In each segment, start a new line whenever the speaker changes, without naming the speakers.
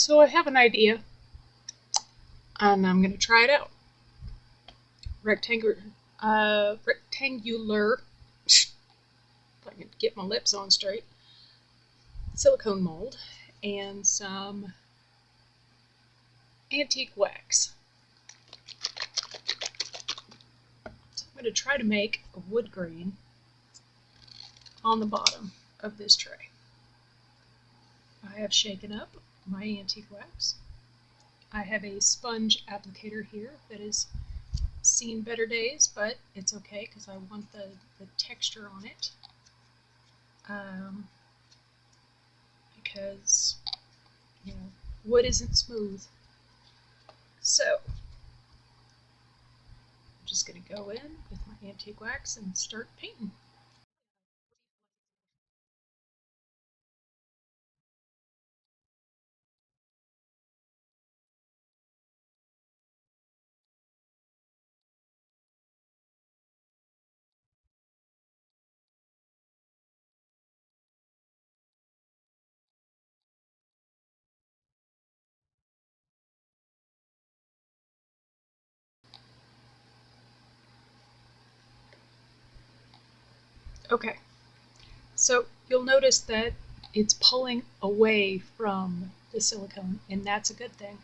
So I have an idea, and I'm going to try it out. Rectangular, if I can get my lips on straight, silicone mold, and some antique wax. So I'm going to try to make a wood grain on the bottom of this tray. I have shaken up my antique wax. I have a sponge applicator here that has seen better days, but it's okay because I want the texture on it. Because, you know, wood isn't smooth. So, I'm just going to go in with my antique wax and start painting. Okay, so you'll notice that it's pulling away from the silicone, and that's a good thing.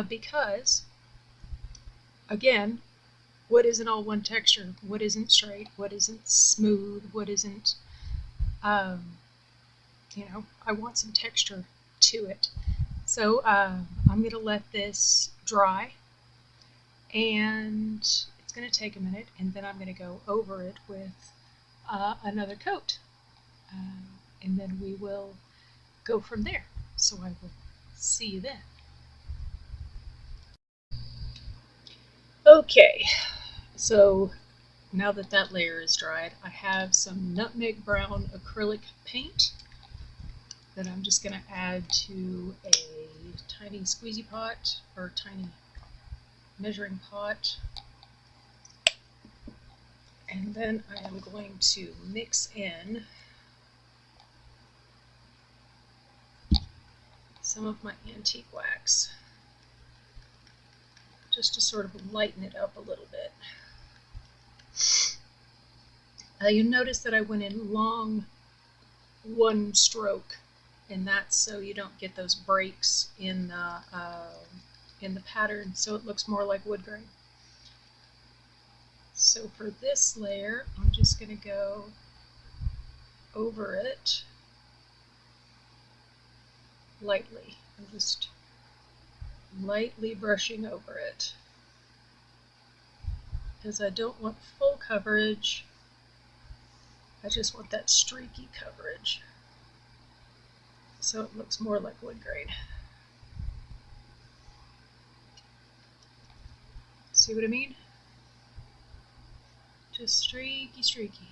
Because, again, wood isn't all one texture. Wood isn't straight. Wood isn't smooth. Wood isn't, you know, I want some texture to it. So I'm going to let this dry, and it's going to take a minute, and then I'm going to go over it with another coat, and then we will go from there. So I will see you then. Okay, so now that that layer is dried, I have some nutmeg brown acrylic paint that I'm just going to add to a tiny squeezy pot or tiny measuring pot. And then I am going to mix in some of my antique wax just to sort of lighten it up a little bit. You notice that I went in long one stroke, and that's so you don't get those breaks in the pattern, so it looks more like wood grain. So for this layer, I'm just going to go over it lightly. I'm just lightly brushing over it because I don't want full coverage. I just want that streaky coverage so it looks more like wood grain. See what I mean? Just streaky, streaky.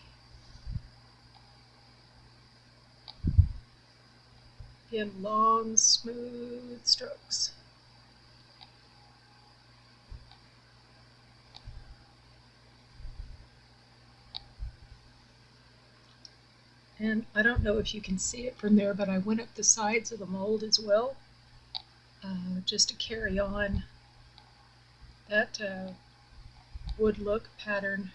Again, long, smooth strokes. And I don't know if you can see it from there, but I went up the sides of the mold as well, just to carry on that wood look pattern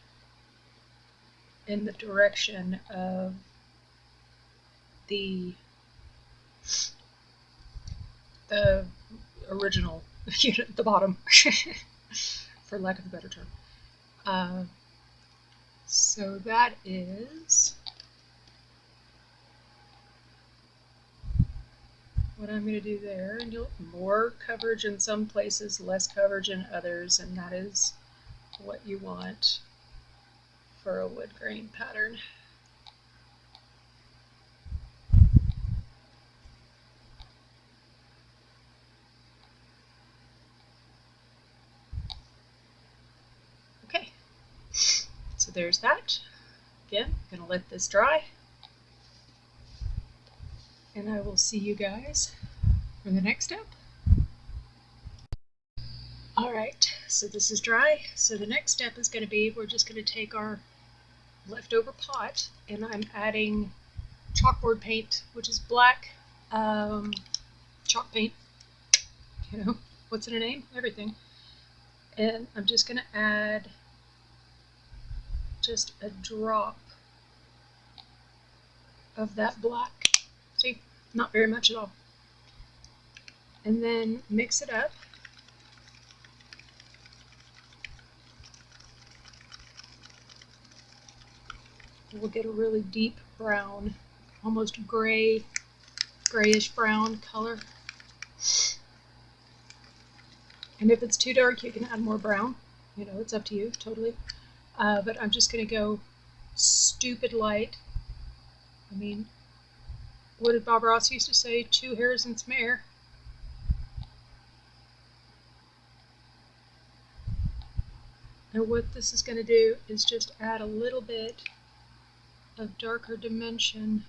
in the direction of the original, the bottom, for lack of a better term. So that is what I'm going to do there, and you'll more coverage in some places, less coverage in others, and that is what you want for a wood grain pattern. Okay, so there's that. Again, I'm going to let this dry, and I will see you guys for the next step. Alright, so this is dry. So the next step is going to be, we're just going to take our leftover pot, and I'm adding chalkboard paint, which is black chalk paint, you know, what's in a name? Everything. And I'm just going to add just a drop of that black. See, not very much at all. And then mix it up. We'll get a really deep brown, almost grayish brown color. And if it's too dark, you can add more brown. You know, it's up to you, totally. But I'm just going to go stupid light. I mean, what did Bob Ross used to say? 2 hairs and some air. And what this is going to do is just add a little bit of darker dimension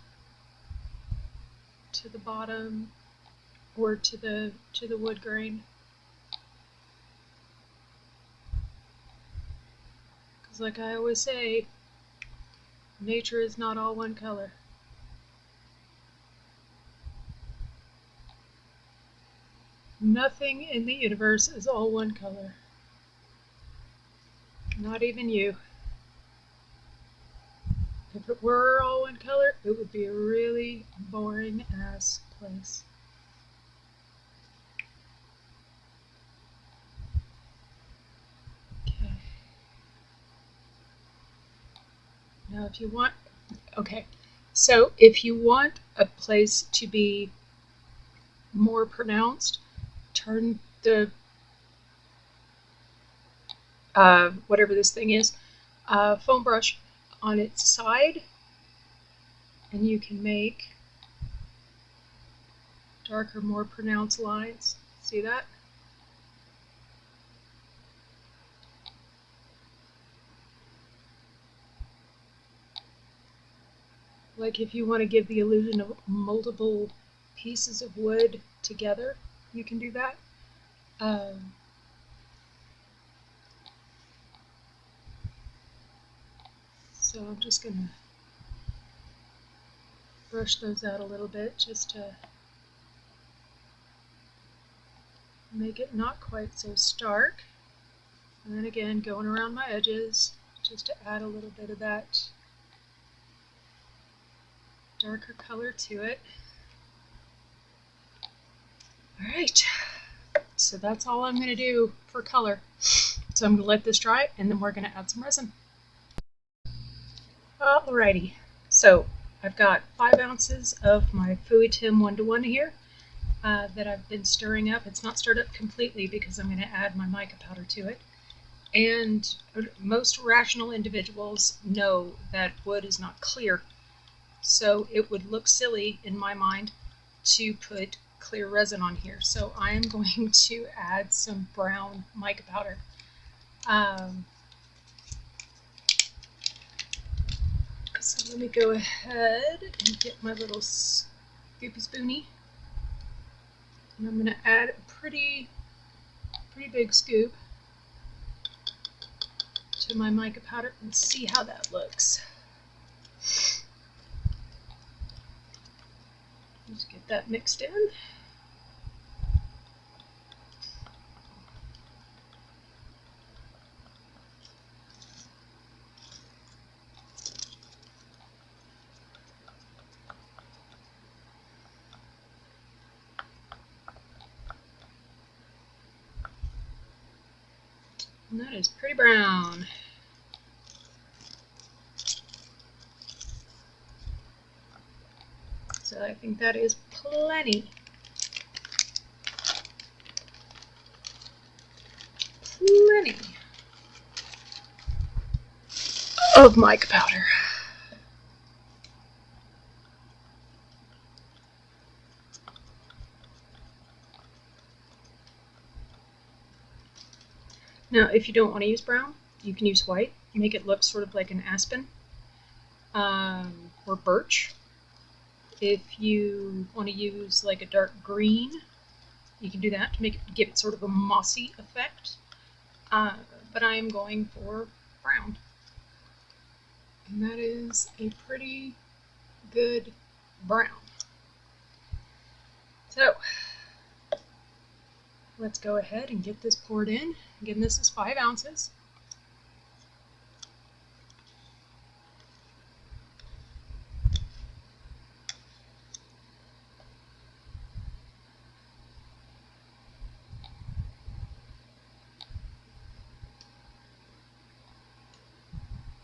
to the bottom or to the wood grain. Because like I always say, nature is not all one color. Nothing in the universe is all one color. Not even you. If it were all one color, it would be a really boring ass place. Okay. Now if you want, okay, so if you want a place to be more pronounced, turn the whatever this thing is, foam brush on its side, and you can make darker, more pronounced lines. See that? Like if you want to give the illusion of multiple pieces of wood together, you can do that. So I'm just going to brush those out a little bit just to make it not quite so stark. And then again, going around my edges just to add a little bit of that darker color to it. Alright, so that's all I'm going to do for color. So I'm going to let this dry and then we're going to add some resin. Alrighty, so I've got 5 ounces of my Fooey Tim 1:1 here that I've been stirring up. It's not stirred up completely because I'm going to add my mica powder to it. And most rational individuals know that wood is not clear. So it would look silly in my mind to put clear resin on here. So I am going to add some brown mica powder. So let me go ahead and get my little scoopy spoonie. And I'm going to add a pretty big scoop to my mica powder and see how that looks. Just get that mixed in. And that is pretty brown. So I think that is plenty. Plenty of mica powder. Now, if you don't want to use brown, you can use white. Make it look sort of like an aspen or birch. If you want to use like a dark green, you can do that to give it sort of a mossy effect. But I am going for brown. And that is a pretty good brown. So, let's go ahead and get this poured in. Again, this is 5 ounces.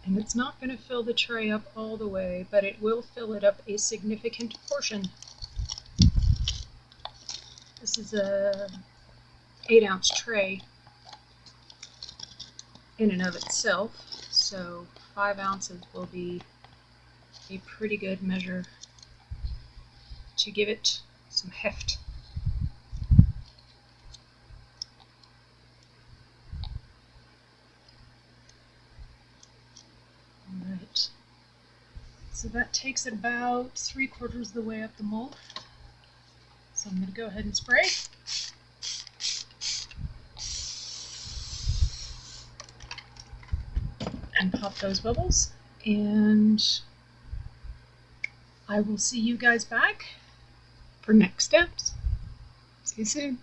And it's not going to fill the tray up all the way, but it will fill it up a significant portion. This is a 8-ounce tray in and of itself, so 5 ounces will be a pretty good measure to give it some heft. Alright, so that takes it about 3/4 of the way up the mold. So I'm going to go ahead and spray. And pop those bubbles, and I will see you guys back for next steps. See you soon.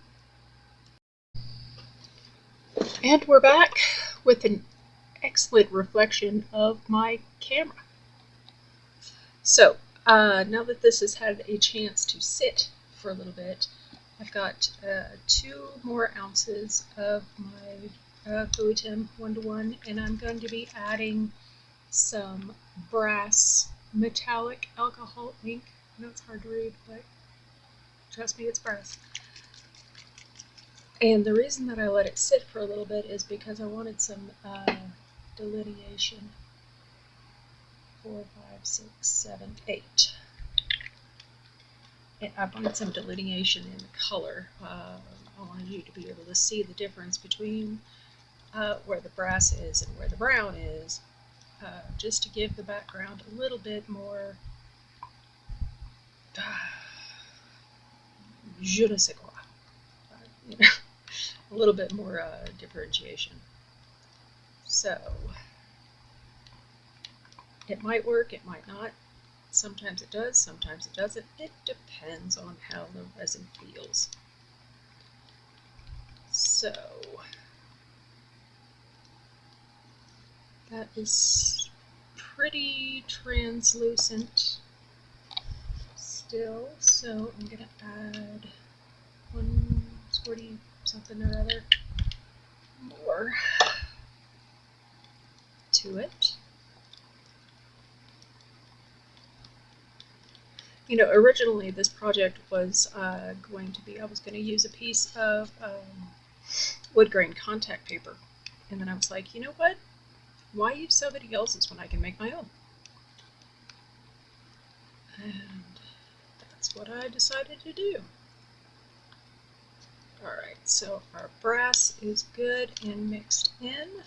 And we're back with an excellent reflection of my camera. So now that this has had a chance to sit for a little bit, I've got 2 more ounces of my Thyme 1:1, and I'm going to be adding some brass metallic alcohol ink. I know it's hard to read, but trust me, it's brass. And the reason that I let it sit for a little bit is because I wanted some delineation. 4, 5, 6, 7, 8. And I wanted some delineation in the color. I wanted you to be able to see the difference between where the brass is and where the brown is, just to give the background a little bit more je ne sais quoi, a little bit more differentiation. So it might work, it might not. Sometimes it does, sometimes it doesn't. It depends on how the resin feels. So that is pretty translucent still, so I'm going to add 140 something or other more to it. You know, originally this project was going to be, I was going to use a piece of wood grain contact paper, and then I was like, you know what? Why use somebody else's when I can make my own? And that's what I decided to do. Alright, so our brass is good and mixed in.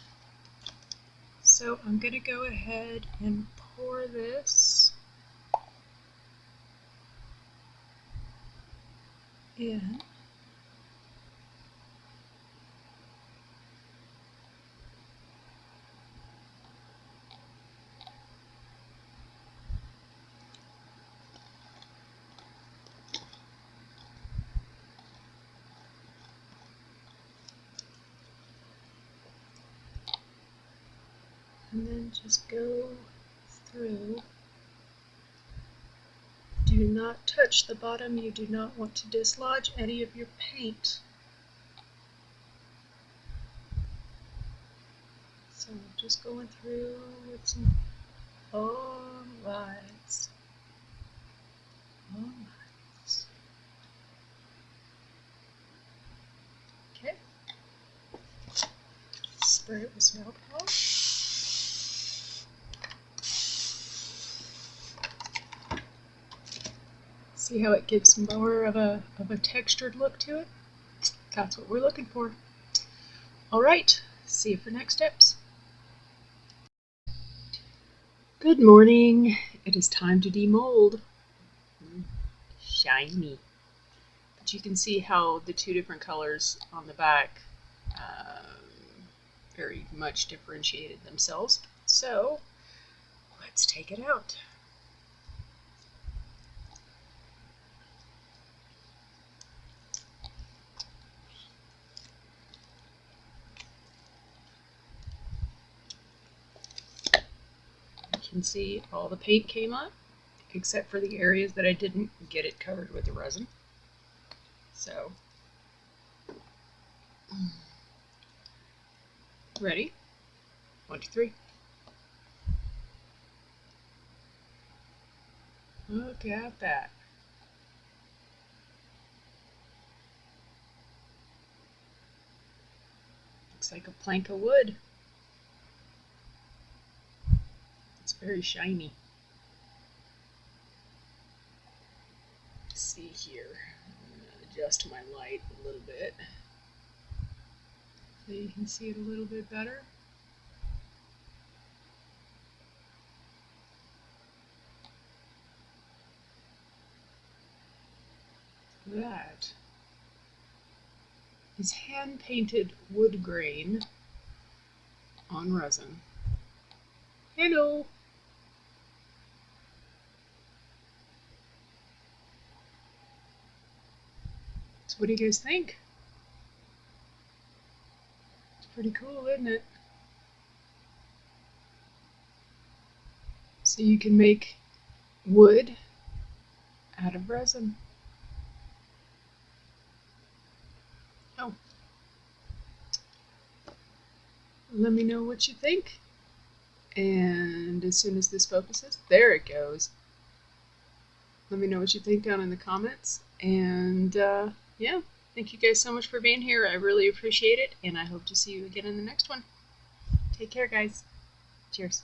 So I'm going to go ahead and pour this in. And then just go through. Do not touch the bottom. You do not want to dislodge any of your paint. So I'm just going through with some long lines. Long lines. Okay. Spray it with some alcohol. See how it gives more of a textured look to it? That's what we're looking for. Alright, see you for next steps. Good morning. It is time to demold. Shiny. But you can see how the 2 different colors on the back very much differentiated themselves. So let's take it out. can see all the paint came up, except for the areas that I didn't get it covered with the resin. So, ready? 1, 2, 3. Look at that. Looks like a plank of wood. It's very shiny. Let's see here. I'm going to adjust my light a little bit so you can see it a little bit better. That is hand-painted wood grain on resin. Hello! So what do you guys think? It's pretty cool, isn't it? So you can make wood out of resin. Oh. Let me know what you think. And as soon as this focuses, there it goes. Let me know what you think down in the comments. And yeah, thank you guys so much for being here. I really appreciate it. And I hope to see you again in the next one. Take care, guys. Cheers.